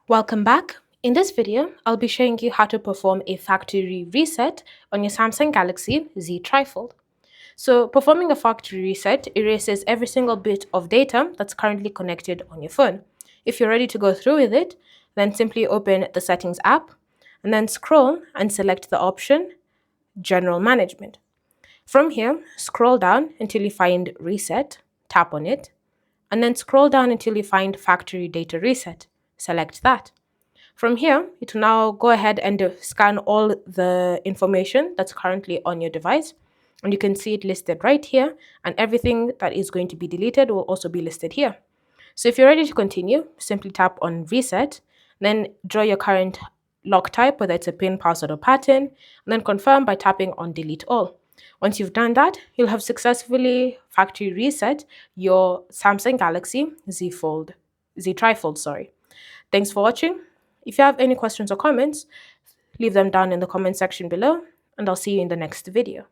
Welcome back. In this video, I'll be showing you how to perform a factory reset on your Samsung Galaxy Z TriFold. So performing a factory reset erases every single bit of data that's currently connected on your phone. If you're ready to go through with it, then simply open the Settings app and then scroll and select the option General Management. From here, scroll down until you find Reset, tap on it, and then scroll down until you find Factory Data Reset. Select that. From here, it will now go ahead and scan all the information that's currently on your device. And you can see it listed right here, and everything that is going to be deleted will also be listed here. So if you're ready to continue, simply tap on Reset, then draw your current lock type, whether it's a PIN, password, or pattern, and then confirm by tapping on Delete All. Once you've done that, you'll have successfully factory reset your Samsung Galaxy Z TriFold, sorry. Thanks for watching. If you have any questions or comments, leave them down in the comment section below, and I'll see you in the next video.